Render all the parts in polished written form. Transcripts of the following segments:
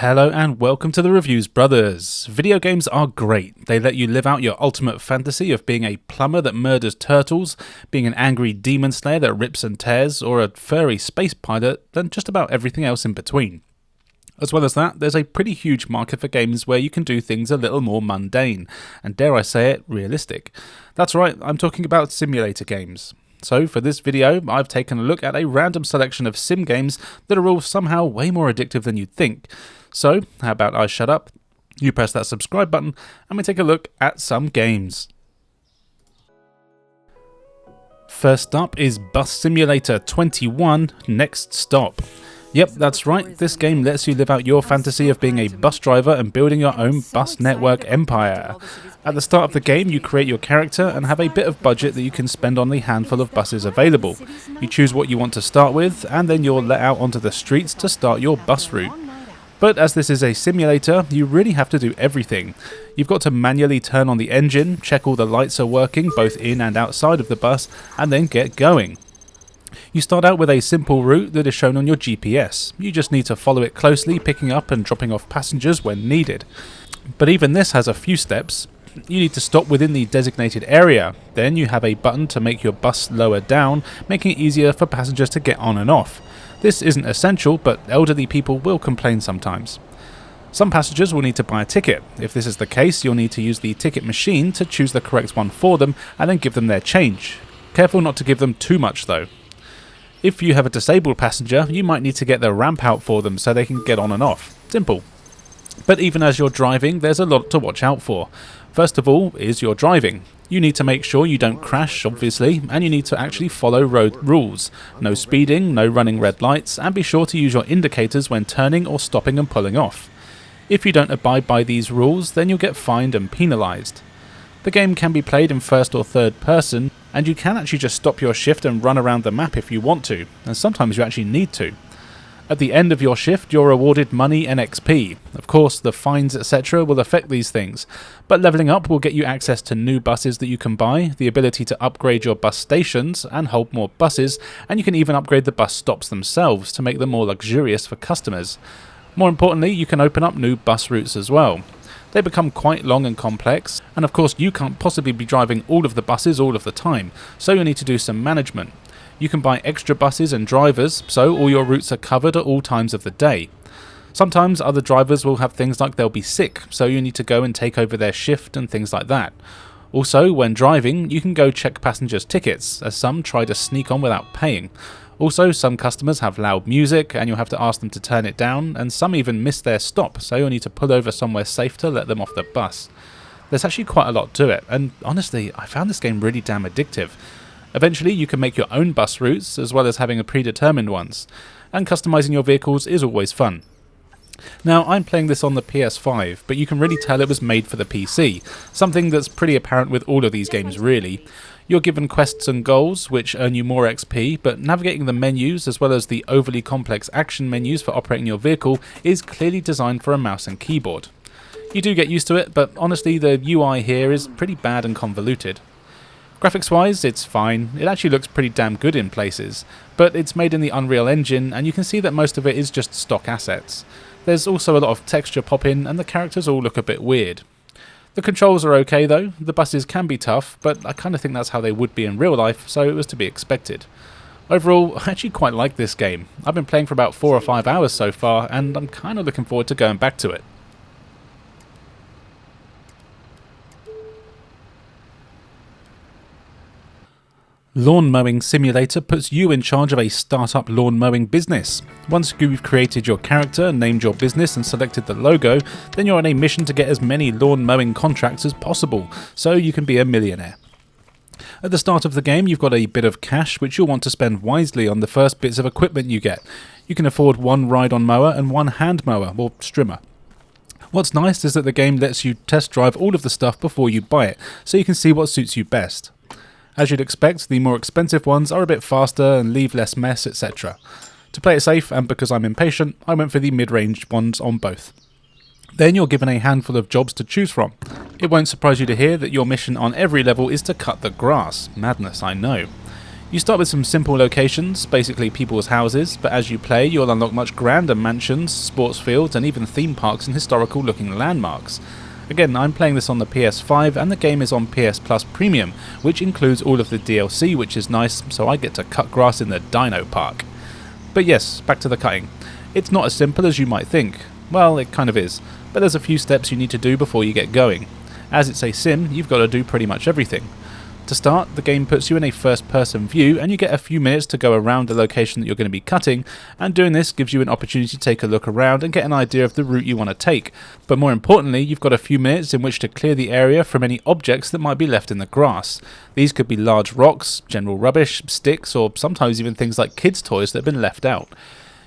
Hello and welcome to the Reviews Brothers. Video games are great. They let you live out your ultimate fantasy of being a plumber that murders turtles, being an angry demon slayer that rips and tears, or a furry space pilot, and just about everything else in between. As well as that, there's a pretty huge market for games where you can do things a little more mundane, and dare I say it, realistic. That's right, I'm talking about simulator games. So for this video, I've taken a look at a random selection of sim games that are all somehow way more addictive than you'd think. So, how about I shut up, you press that subscribe button, and we take a look at some games. First up is Bus Simulator 21 Next Stop. Yep, that's right, this game lets you live out your fantasy of being a bus driver and building your own bus network empire. At the start of the game, you create your character and have a bit of budget that you can spend on the handful of buses available. You choose what you want to start with, and then you're let out onto the streets to start your bus route. But as this is a simulator, you really have to do everything. You've got to manually turn on the engine, check all the lights are working both in and outside of the bus, and then get going. You start out with a simple route that is shown on your GPS. You just need to follow it closely, picking up and dropping off passengers when needed. But even this has a few steps. You need to stop within the designated area. Then you have a button to make your bus lower down, making it easier for passengers to get on and off. This isn't essential, but elderly people will complain sometimes. Some passengers will need to buy a ticket. If this is the case, you'll need to use the ticket machine to choose the correct one for them and then give them their change. Careful not to give them too much though. If you have a disabled passenger, you might need to get the ramp out for them so they can get on and off. Simple. But even as you're driving, there's a lot to watch out for. First of all is your driving. You need to make sure you don't crash, obviously, and you need to actually follow road rules. No speeding, no running red lights, and be sure to use your indicators when turning or stopping and pulling off. If you don't abide by these rules, then you'll get fined and penalised. The game can be played in first or third person, and you can actually just stop your shift and run around the map if you want to, and sometimes you actually need to. At the end of your shift, you're awarded money and XP. Of course, the fines etc. will affect these things, but levelling up will get you access to new buses that you can buy, the ability to upgrade your bus stations and hold more buses, and you can even upgrade the bus stops themselves to make them more luxurious for customers. More importantly, you can open up new bus routes as well. They become quite long and complex, and of course you can't possibly be driving all of the buses all of the time, so you'll need to do some management. You can buy extra buses and drivers, so all your routes are covered at all times of the day. Sometimes other drivers will have things like they'll be sick, so you need to go and take over their shift and things like that. Also, when driving, you can go check passengers' tickets, as some try to sneak on without paying. Also, some customers have loud music and you'll have to ask them to turn it down, and some even miss their stop, so you'll need to pull over somewhere safe to let them off the bus. There's actually quite a lot to it, and honestly, I found this game really damn addictive. Eventually, you can make your own bus routes, as well as having a predetermined ones, and customizing your vehicles is always fun. Now, I'm playing this on the PS5, but you can really tell it was made for the PC, something that's pretty apparent with all of these games really. You're given quests and goals, which earn you more XP, but navigating the menus, as well as the overly complex action menus for operating your vehicle, is clearly designed for a mouse and keyboard. You do get used to it, but honestly the UI here is pretty bad and convoluted. Graphics-wise, it's fine. It actually looks pretty damn good in places, but it's made in the Unreal Engine, and you can see that most of it is just stock assets. There's also a lot of texture pop-in, and the characters all look a bit weird. The controls are okay though. The buses can be tough, but I kind of think that's how they would be in real life, so it was to be expected. Overall, I actually quite like this game. I've been playing for about 4 or 5 hours so far, and I'm kind of looking forward to going back to it. Lawn Mowing Simulator puts you in charge of a startup lawn mowing business. Once you've created your character, named your business and selected the logo, then you're on a mission to get as many lawn mowing contracts as possible, so you can be a millionaire. At the start of the game, you've got a bit of cash which you'll want to spend wisely on the first bits of equipment you get. You can afford one ride-on mower and one hand mower, or strimmer. What's nice is that the game lets you test drive all of the stuff before you buy it, so you can see what suits you best. As you'd expect, the more expensive ones are a bit faster and leave less mess, etc. To play it safe, and because I'm impatient, I went for the mid-range ones on both. Then you're given a handful of jobs to choose from. It won't surprise you to hear that your mission on every level is to cut the grass. Madness, I know. You start with some simple locations, basically people's houses, but as you play you'll unlock much grander mansions, sports fields and even theme parks and historical looking landmarks. Again, I'm playing this on the PS5 and the game is on PS Plus Premium, which includes all of the DLC, which is nice, so I get to cut grass in the Dino Park. But yes, back to the cutting. It's not as simple as you might think. Well, it kind of is, but there's a few steps you need to do before you get going. As it's a sim, you've got to do pretty much everything. To start, the game puts you in a first-person view and you get a few minutes to go around the location that you're going to be cutting, and doing this gives you an opportunity to take a look around and get an idea of the route you want to take. But more importantly, you've got a few minutes in which to clear the area from any objects that might be left in the grass. These could be large rocks, general rubbish, sticks, or sometimes even things like kids' toys that have been left out.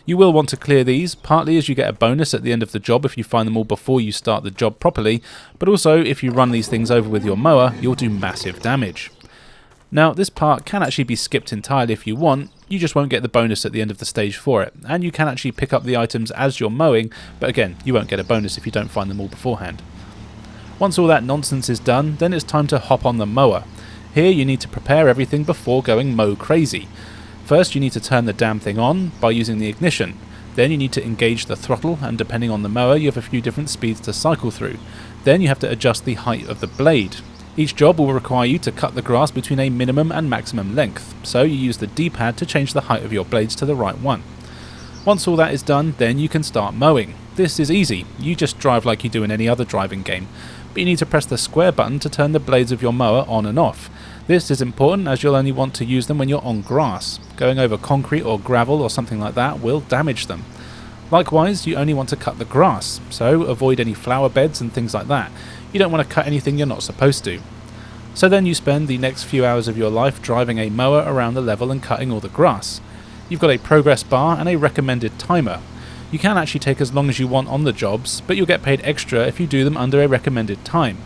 You will want to clear these, partly as you get a bonus at the end of the job if you find them all before you start the job properly, but also if you run these things over with your mower, you'll do massive damage. Now, this part can actually be skipped entirely if you want, you just won't get the bonus at the end of the stage for it, and you can actually pick up the items as you're mowing, but again, you won't get a bonus if you don't find them all beforehand. Once all that nonsense is done, then it's time to hop on the mower. Here you need to prepare everything before going mow crazy. First, you need to turn the damn thing on by using the ignition. Then you need to engage the throttle, and depending on the mower you have a few different speeds to cycle through. Then you have to adjust the height of the blade. Each job will require you to cut the grass between a minimum and maximum length, so you use the D-pad to change the height of your blades to the right one. Once all that is done, then you can start mowing. This is easy, you just drive like you do in any other driving game, but you need to press the square button to turn the blades of your mower on and off. This is important as you'll only want to use them when you're on grass. Going over concrete or gravel or something like that will damage them. Likewise, you only want to cut the grass, so avoid any flower beds and things like that. You don't want to cut anything you're not supposed to. So then you spend the next few hours of your life driving a mower around the level and cutting all the grass. You've got a progress bar and a recommended timer. You can actually take as long as you want on the jobs, but you'll get paid extra if you do them under a recommended time.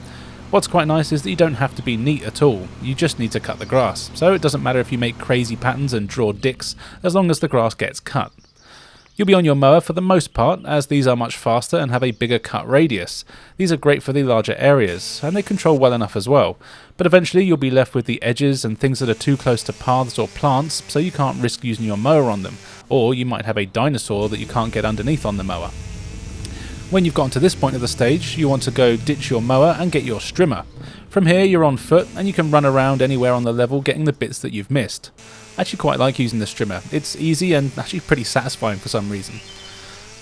What's quite nice is that you don't have to be neat at all, you just need to cut the grass, so it doesn't matter if you make crazy patterns and draw dicks, as long as the grass gets cut. You'll be on your mower for the most part, as these are much faster and have a bigger cut radius. These are great for the larger areas, and they control well enough as well, but eventually you'll be left with the edges and things that are too close to paths or plants, so you can't risk using your mower on them, or you might have a dinosaur that you can't get underneath on the mower. When you've gotten to this point of the stage, you want to go ditch your mower and get your strimmer. From here you're on foot and you can run around anywhere on the level getting the bits that you've missed. I actually quite like using the strimmer, it's easy and actually pretty satisfying for some reason.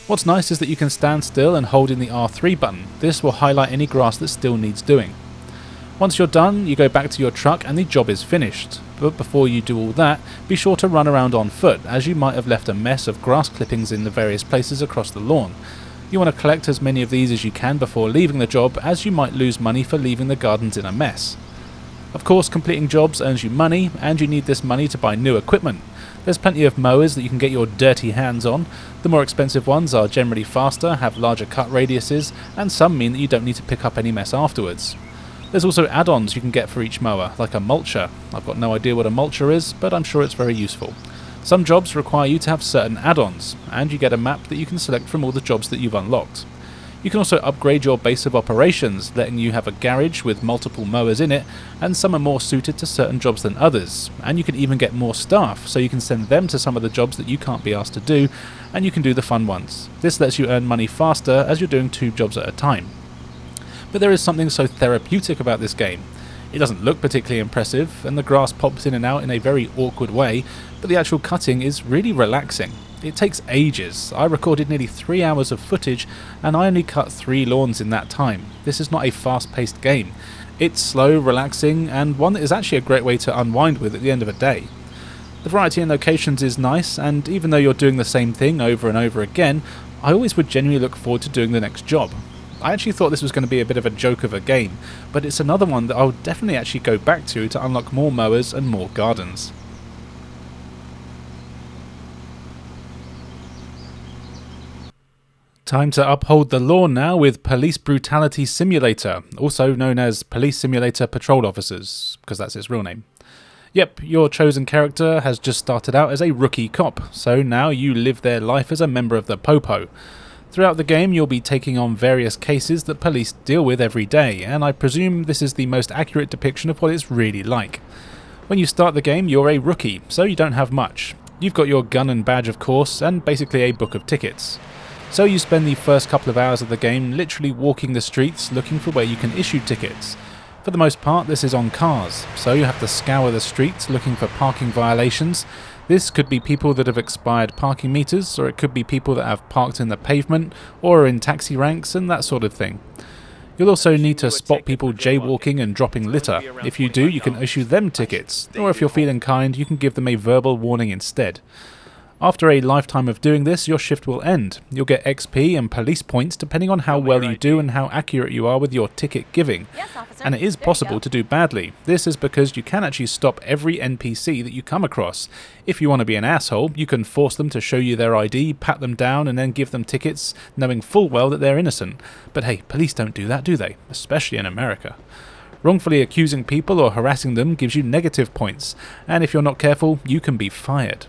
What's nice is that you can stand still and hold in the R3 button. This will highlight any grass that still needs doing. Once you're done, you go back to your truck and the job is finished. But before you do all that, be sure to run around on foot, as you might have left a mess of grass clippings in the various places across the lawn. You want to collect as many of these as you can before leaving the job, as you might lose money for leaving the gardens in a mess. Of course, completing jobs earns you money, and you need this money to buy new equipment. There's plenty of mowers that you can get your dirty hands on. The more expensive ones are generally faster, have larger cut radiuses, and some mean that you don't need to pick up any mess afterwards. There's also add-ons you can get for each mower, like a mulcher. I've got no idea what a mulcher is, but I'm sure it's very useful. Some jobs require you to have certain add-ons, and you get a map that you can select from all the jobs that you've unlocked. You can also upgrade your base of operations, letting you have a garage with multiple mowers in it, and some are more suited to certain jobs than others, and you can even get more staff, so you can send them to some of the jobs that you can't be asked to do, and you can do the fun ones. This lets you earn money faster as you're doing 2 jobs at a time. But there is something so therapeutic about this game. It doesn't look particularly impressive, and the grass pops in and out in a very awkward way, but the actual cutting is really relaxing. It takes ages. I recorded nearly 3 hours of footage, and I only cut 3 lawns in that time. This is not a fast-paced game. It's slow, relaxing, and one that is actually a great way to unwind with at the end of a day. The variety in locations is nice, and even though you're doing the same thing over and over again, I always would genuinely look forward to doing the next job. I actually thought this was going to be a bit of a joke of a game, but it's another one that I'll definitely actually go back to unlock more mowers and more gardens. Time to uphold the law now with Police Brutality Simulator, also known as Police Simulator Patrol Officers, because that's its real name. Yep, your chosen character has just started out as a rookie cop, so now you live their life as a member of the Popo. Throughout the game you'll be taking on various cases that police deal with every day, and I presume this is the most accurate depiction of what it's really like. When you start the game, you're a rookie, so you don't have much. You've got your gun and badge, of course, and basically a book of tickets. So you spend the first couple of hours of the game literally walking the streets looking for where you can issue tickets. For the most part, this is on cars, so you have to scour the streets looking for parking violations. This could be people that have expired parking meters, or it could be people that have parked in the pavement, or are in taxi ranks, and that sort of thing. You'll also need to spot people jaywalking and dropping litter. If you do, you can issue them tickets, or if you're feeling kind, you can give them a verbal warning instead. After a lifetime of doing this, your shift will end. You'll get XP and police points depending on how well you do and how accurate you are with your ticket giving. Yes, officer. And it is possible to do badly. This is because you can actually stop every NPC that you come across. If you want to be an asshole, you can force them to show you their ID, pat them down, and then give them tickets, knowing full well that they're innocent. But hey, police don't do that, do they? Especially in America. Wrongfully accusing people or harassing them gives you negative points, and if you're not careful, you can be fired.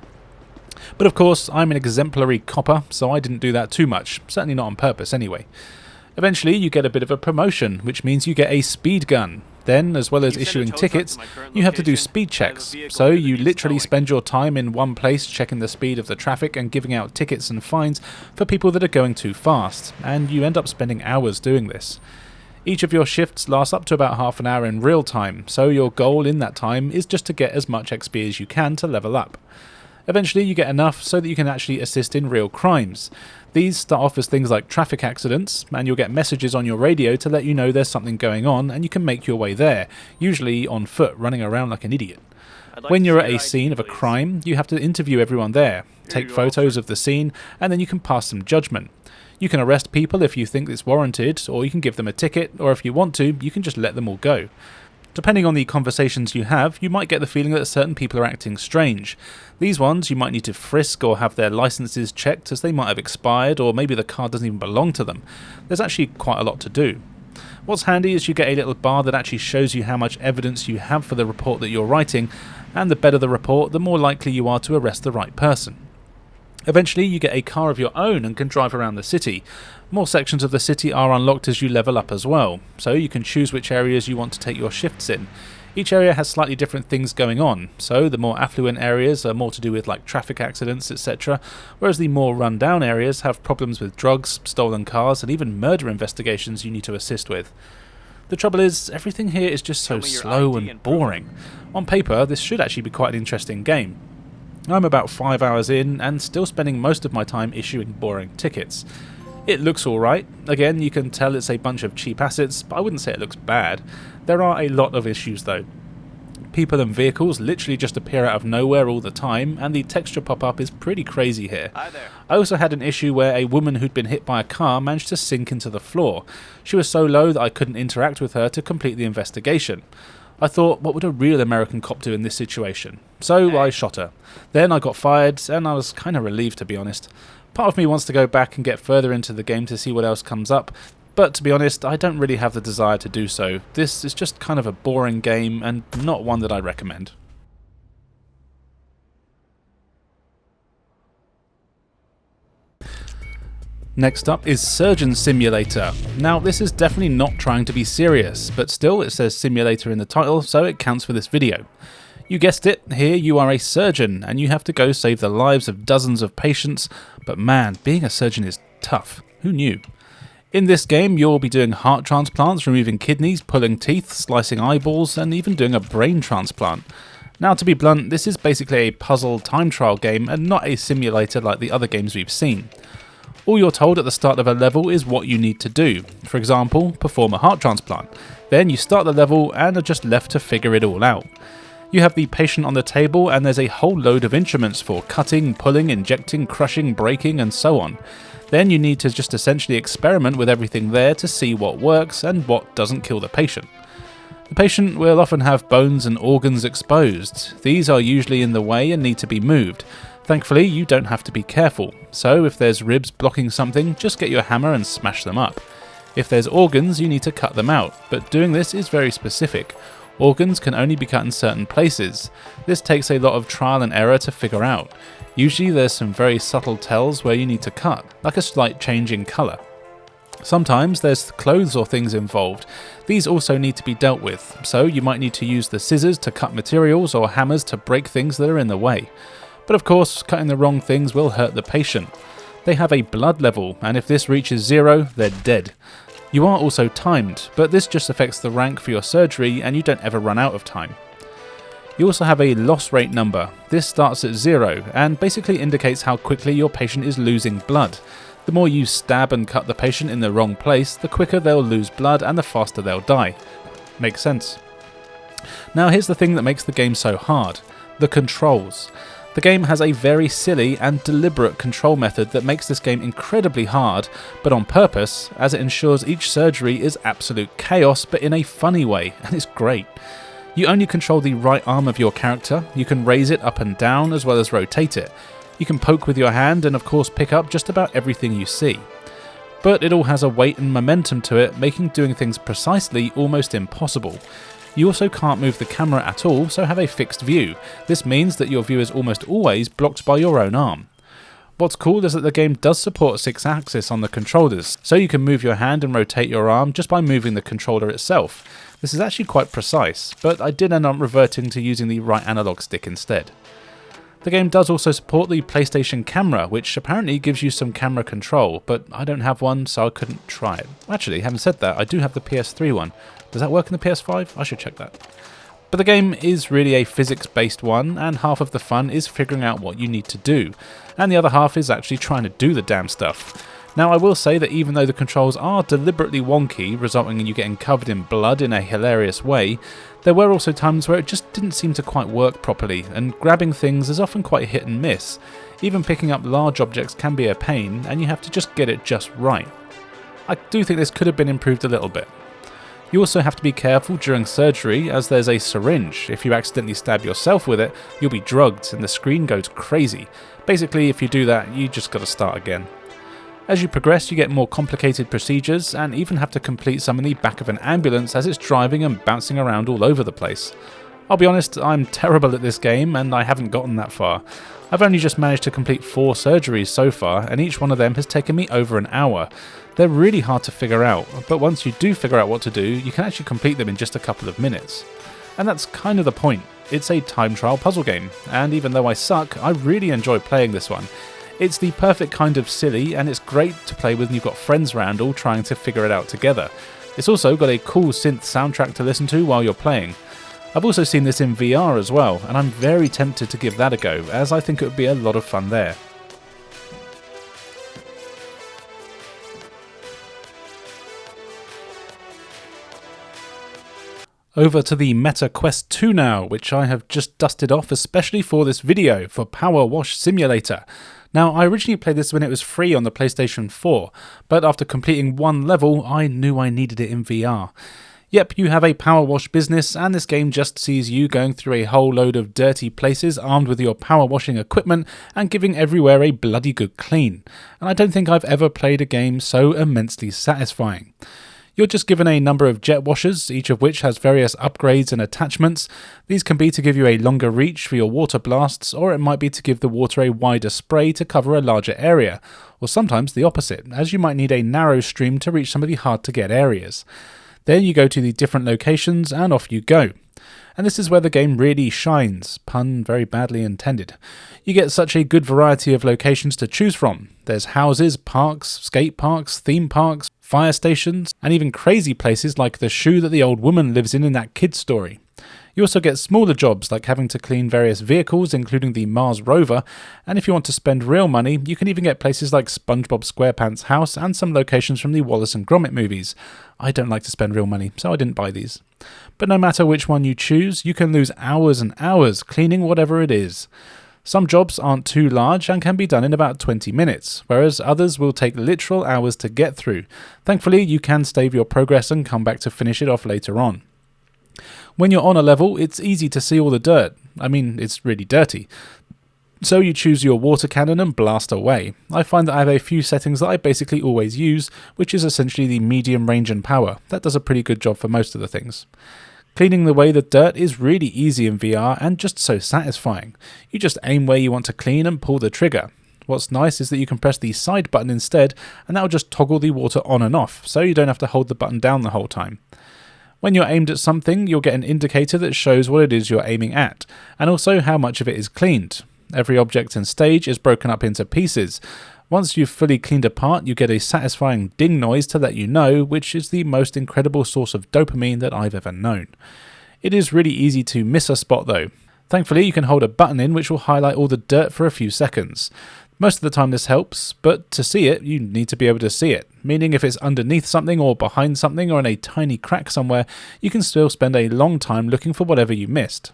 But of course, I'm an exemplary copper, so I didn't do that too much, certainly not on purpose anyway. Eventually, you get a bit of a promotion, which means you get a speed gun. Then, as well as issuing tickets, you have to do speed checks, so you literally spend your time in one place checking the speed of the traffic and giving out tickets and fines for people that are going too fast, and you end up spending hours doing this. Each of your shifts lasts up to about half an hour in real time, so your goal in that time is just to get as much XP as you can to level up. Eventually you get enough so that you can actually assist in real crimes. These start off as things like traffic accidents, and you'll get messages on your radio to let you know there's something going on and you can make your way there, usually on foot, running around like an idiot. When you're at a scene of a crime, you have to interview everyone there, take photos of the scene, and then you can pass some judgment. You can arrest people if you think it's warranted, or you can give them a ticket, or if you want to, you can just let them all go. Depending on the conversations you have, you might get the feeling that certain people are acting strange. These ones you might need to frisk or have their licenses checked as they might have expired, or maybe the car doesn't even belong to them. There's actually quite a lot to do. What's handy is you get a little bar that actually shows you how much evidence you have for the report that you're writing, and the better the report, the more likely you are to arrest the right person. Eventually you get a car of your own and can drive around the city. More sections of the city are unlocked as you level up as well, so you can choose which areas you want to take your shifts in. Each area has slightly different things going on, so the more affluent areas are more to do with like traffic accidents, etc., whereas the more run-down areas have problems with drugs, stolen cars, and even murder investigations you need to assist with. The trouble is, everything here is just so slow and boring. On paper, this should actually be quite an interesting game. I'm about 5 hours in and still spending most of my time issuing boring tickets. It looks alright. Again, you can tell it's a bunch of cheap assets, but I wouldn't say it looks bad. There are a lot of issues though. People and vehicles literally just appear out of nowhere all the time, and the texture pop-up is pretty crazy here. Hi there. I also had an issue where a woman who'd been hit by a car managed to sink into the floor. She was so low that I couldn't interact with her to complete the investigation. I thought, what would a real American cop do in this situation? So I shot her. Then I got fired, and I was kind of relieved, to be honest. Part of me wants to go back and get further into the game to see what else comes up, but to be honest, I don't really have the desire to do so. This is just kind of a boring game, and not one that I recommend. Next up is Surgeon Simulator. Now this is definitely not trying to be serious, but still it says simulator in the title, so it counts for this video. You guessed it, here you are a surgeon and you have to go save the lives of dozens of patients, but man, being a surgeon is tough. Who knew? In this game you'll be doing heart transplants, removing kidneys, pulling teeth, slicing eyeballs, and even doing a brain transplant. Now to be blunt, this is basically a puzzle time trial game and not a simulator like the other games we've seen. All you're told at the start of a level is what you need to do. For example, perform a heart transplant. Then you start the level and are just left to figure it all out. You have the patient on the table and there's a whole load of instruments for cutting, pulling, injecting, crushing, breaking, and so on. Then you need to just essentially experiment with everything there to see what works and what doesn't kill the patient. The patient will often have bones and organs exposed. These are usually in the way and need to be moved. Thankfully, you don't have to be careful, so if there's ribs blocking something, just get your hammer and smash them up. If there's organs, you need to cut them out, but doing this is very specific. Organs can only be cut in certain places. This takes a lot of trial and error to figure out. Usually there's some very subtle tells where you need to cut, like a slight change in colour. Sometimes there's clothes or things involved. These also need to be dealt with, so you might need to use the scissors to cut materials or hammers to break things that are in the way. But of course, cutting the wrong things will hurt the patient. They have a blood level, and if this reaches 0, they're dead. You are also timed, but this just affects the rank for your surgery and you don't ever run out of time. You also have a loss rate number. This starts at 0 and basically indicates how quickly your patient is losing blood. The more you stab and cut the patient in the wrong place, the quicker they'll lose blood and the faster they'll die. Makes sense. Now here's the thing that makes the game so hard: the controls. The game has a very silly and deliberate control method that makes this game incredibly hard, but on purpose, as it ensures each surgery is absolute chaos, but in a funny way, and it's great. You only control the right arm of your character. You can raise it up and down as well as rotate it. You can poke with your hand and of course pick up just about everything you see. But it all has a weight and momentum to it, making doing things precisely almost impossible. You also can't move the camera at all, so have a fixed view. This means that your view is almost always blocked by your own arm. What's cool is that the game does support 6-axis on the controllers, so you can move your hand and rotate your arm just by moving the controller itself. This is actually quite precise, but I did end up reverting to using the right analog stick instead. The game does also support the PlayStation camera, which apparently gives you some camera control, but I don't have one, so I couldn't try it. Actually, having said that, I do have the PS3 one. Does that work in the PS5? I should check that. But the game is really a physics-based one, and half of the fun is figuring out what you need to do, and the other half is actually trying to do the damn stuff. Now I will say that even though the controls are deliberately wonky, resulting in you getting covered in blood in a hilarious way, there were also times where it just didn't seem to quite work properly, and grabbing things is often quite hit and miss. Even picking up large objects can be a pain, and you have to just get it just right. I do think this could have been improved a little bit. You also have to be careful during surgery, as there's a syringe. If you accidentally stab yourself with it, you'll be drugged and the screen goes crazy. Basically, if you do that, you just gotta start again. As you progress, you get more complicated procedures and even have to complete some in the back of an ambulance as it's driving and bouncing around all over the place. I'll be honest, I'm terrible at this game and I haven't gotten that far. I've only just managed to complete 4 surgeries so far, and each one of them has taken me over an hour. They're really hard to figure out, but once you do figure out what to do, you can actually complete them in just a couple of minutes. And that's kind of the point. It's a time trial puzzle game, and even though I suck, I really enjoy playing this one. It's the perfect kind of silly, and it's great to play with when you've got friends around all trying to figure it out together. It's also got a cool synth soundtrack to listen to while you're playing. I've also seen this in VR as well, and I'm very tempted to give that a go, as I think it would be a lot of fun there. Over to the Meta Quest 2 now, which I have just dusted off especially for this video, for Power Wash Simulator. Now, I originally played this when it was free on the PlayStation 4, but after completing one level, I knew I needed it in VR. Yep, you have a power wash business, and this game just sees you going through a whole load of dirty places armed with your power washing equipment and giving everywhere a bloody good clean. And I don't think I've ever played a game so immensely satisfying. You're just given a number of jet washers, each of which has various upgrades and attachments. These can be to give you a longer reach for your water blasts, or it might be to give the water a wider spray to cover a larger area, or sometimes the opposite, as you might need a narrow stream to reach some of the hard to get areas. Then you go to the different locations and off you go. And this is where the game really shines, pun very badly intended. You get such a good variety of locations to choose from. There's houses, parks, skate parks, theme parks, fire stations, and even crazy places like the shoe that the old woman lives in that kid's story. You also get smaller jobs like having to clean various vehicles, including the Mars rover, and if you want to spend real money, you can even get places like SpongeBob SquarePants' house and some locations from the Wallace and Gromit movies. I don't like to spend real money, so I didn't buy these. But no matter which one you choose, you can lose hours and hours cleaning whatever it is. Some jobs aren't too large and can be done in about 20 minutes, whereas others will take literal hours to get through. Thankfully, you can save your progress and come back to finish it off later on. When you're on a level, it's easy to see all the dirt. I mean, it's really dirty. So you choose your water cannon and blast away. I find that I have a few settings that I basically always use, which is essentially the medium range and power. That does a pretty good job for most of the things. Cleaning away the dirt is really easy in VR and just so satisfying. You just aim where you want to clean and pull the trigger. What's nice is that you can press the side button instead, and that will just toggle the water on and off, so you don't have to hold the button down the whole time. When you're aimed at something, you'll get an indicator that shows what it is you're aiming at, and also how much of it is cleaned. Every object and stage is broken up into pieces. Once you've fully cleaned a part, you get a satisfying ding noise to let you know, which is the most incredible source of dopamine that I've ever known. It is really easy to miss a spot though. Thankfully, you can hold a button in which will highlight all the dirt for a few seconds. Most of the time this helps, but to see it, you need to be able to see it, meaning if it's underneath something or behind something or in a tiny crack somewhere, you can still spend a long time looking for whatever you missed.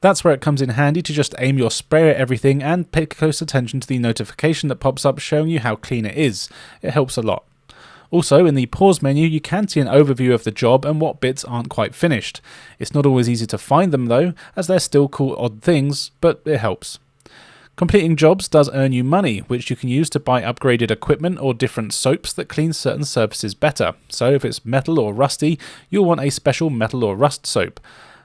That's where it comes in handy to just aim your sprayer at everything and pay close attention to the notification that pops up showing you how clean it is. It helps a lot. Also, in the pause menu, you can see an overview of the job and what bits aren't quite finished. It's not always easy to find them though, as they're still cool odd things, but it helps. Completing jobs does earn you money, which you can use to buy upgraded equipment or different soaps that clean certain surfaces better. So if it's metal or rusty, you'll want a special metal or rust soap.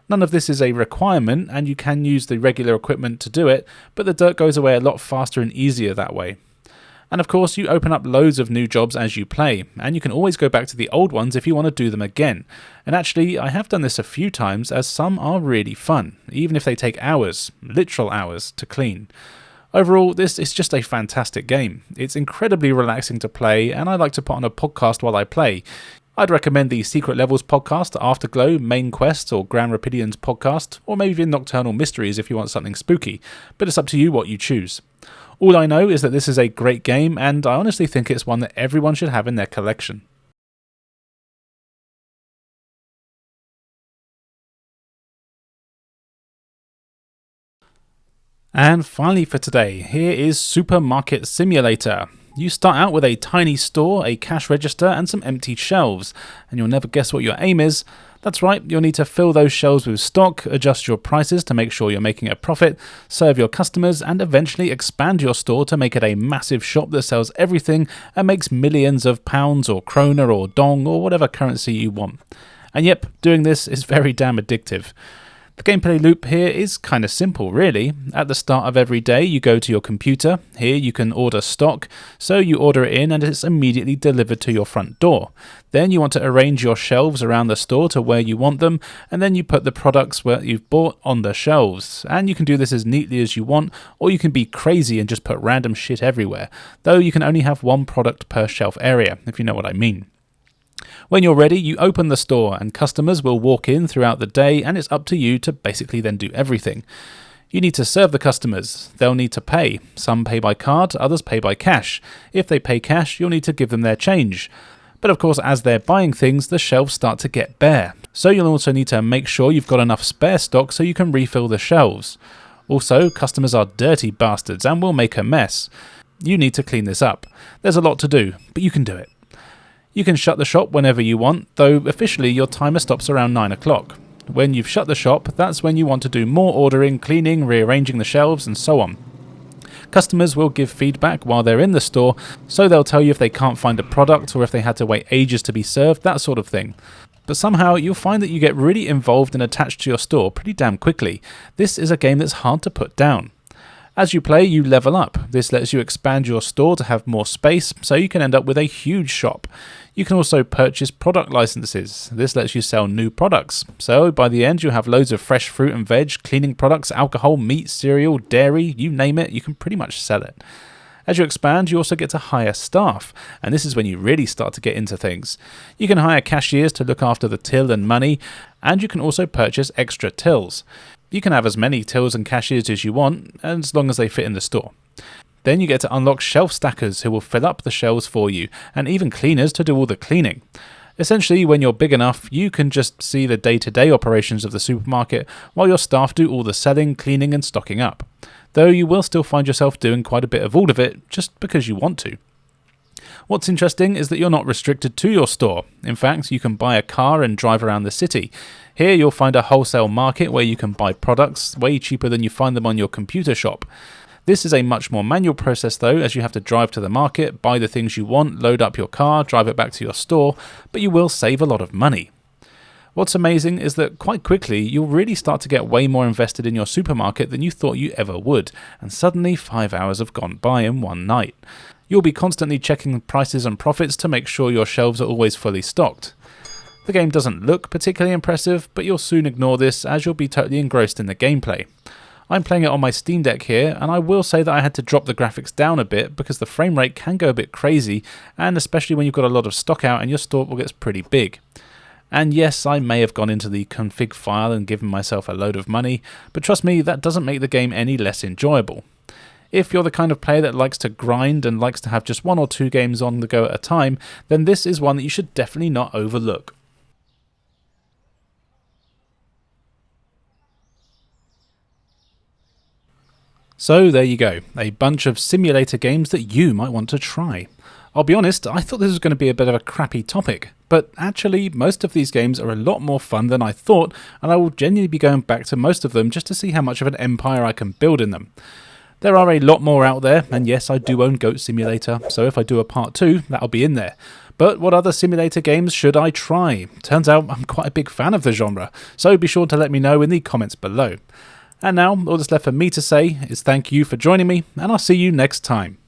None of this is a requirement, and you can use the regular equipment to do it, but the dirt goes away a lot faster and easier that way. And of course, you open up loads of new jobs as you play, and you can always go back to the old ones if you want to do them again. And actually, I have done this a few times, as some are really fun, even if they take hours, literal hours, to clean. Overall, this is just a fantastic game. It's incredibly relaxing to play, and I like to put on a podcast while I play. I'd recommend the Secret Levels podcast, Afterglow, Main Quest, or Grand Rapidians podcast, or maybe even Nocturnal Mysteries if you want something spooky, but it's up to you what you choose. All I know is that this is a great game, and I honestly think it's one that everyone should have in their collection. And finally for today, here is Supermarket Simulator. You start out with a tiny store, a cash register, and some empty shelves, and you'll never guess what your aim is. That's right, you'll need to fill those shelves with stock, adjust your prices to make sure you're making a profit, serve your customers, and eventually expand your store to make it a massive shop that sells everything and makes millions of pounds or krona or dong or whatever currency you want. And yep, doing this is very damn addictive. The gameplay loop here is kind of simple really. At the start of every day you go to your computer. Here you can order stock, so you order it in and it's immediately delivered to your front door. Then you want to arrange your shelves around the store to where you want them, and then you put the products where you've bought on the shelves. And you can do this as neatly as you want, or you can be crazy and just put random shit everywhere, though you can only have one product per shelf area, if you know what I mean. When you're ready, you open the store and customers will walk in throughout the day, and it's up to you to basically then do everything. You need to serve the customers. They'll need to pay. Some pay by card, others pay by cash. If they pay cash, you'll need to give them their change. But of course, as they're buying things, the shelves start to get bare. So you'll also need to make sure you've got enough spare stock so you can refill the shelves. Also, customers are dirty bastards and will make a mess. You need to clean this up. There's a lot to do, but you can do it. You can shut the shop whenever you want, though officially your timer stops around 9 o'clock. When you've shut the shop, that's when you want to do more ordering, cleaning, rearranging the shelves, and so on. Customers will give feedback while they're in the store, so they'll tell you if they can't find a product or if they had to wait ages to be served, that sort of thing. But somehow you'll find that you get really involved and attached to your store pretty damn quickly. This is a game that's hard to put down. As you play, you level up. This lets you expand your store to have more space, so you can end up with a huge shop. You can also purchase product licenses. This lets you sell new products. So by the end, you'll have loads of fresh fruit and veg, cleaning products, alcohol, meat, cereal, dairy, you name it, you can pretty much sell it. As you expand, you also get to hire staff, and this is when you really start to get into things. You can hire cashiers to look after the till and money, and you can also purchase extra tills. You can have as many tills and cashiers as you want, as long as they fit in the store. Then you get to unlock shelf stackers who will fill up the shelves for you, and even cleaners to do all the cleaning. Essentially, when you're big enough, you can just see the day-to-day operations of the supermarket while your staff do all the selling, cleaning and stocking up. Though you will still find yourself doing quite a bit of all of it, just because you want to. What's interesting is that you're not restricted to your store. In fact, you can buy a car and drive around the city. Here you'll find a wholesale market where you can buy products way cheaper than you find them on your computer shop. This is a much more manual process though, as you have to drive to the market, buy the things you want, load up your car, drive it back to your store, but you will save a lot of money. What's amazing is that quite quickly you'll really start to get way more invested in your supermarket than you thought you ever would, and suddenly 5 hours have gone by in one night. You'll be constantly checking prices and profits to make sure your shelves are always fully stocked. The game doesn't look particularly impressive, but you'll soon ignore this as you'll be totally engrossed in the gameplay. I'm playing it on my Steam Deck here, and I will say that I had to drop the graphics down a bit because the frame rate can go a bit crazy, and especially when you've got a lot of stock out and your store gets pretty big. And yes, I may have gone into the config file and given myself a load of money, but trust me, that doesn't make the game any less enjoyable. If you're the kind of player that likes to grind and likes to have just 1 or 2 games on the go at a time, then this is one that you should definitely not overlook. So there you go, a bunch of simulator games that you might want to try. I'll be honest, I thought this was going to be a bit of a crappy topic, but actually most of these games are a lot more fun than I thought, and I will genuinely be going back to most of them just to see how much of an empire I can build in them. There are a lot more out there, and yes, I do own Goat Simulator, so if I do a part 2, that'll be in there. But what other simulator games should I try? Turns out I'm quite a big fan of the genre, so be sure to let me know in the comments below. And now, all that's left for me to say is thank you for joining me, and I'll see you next time.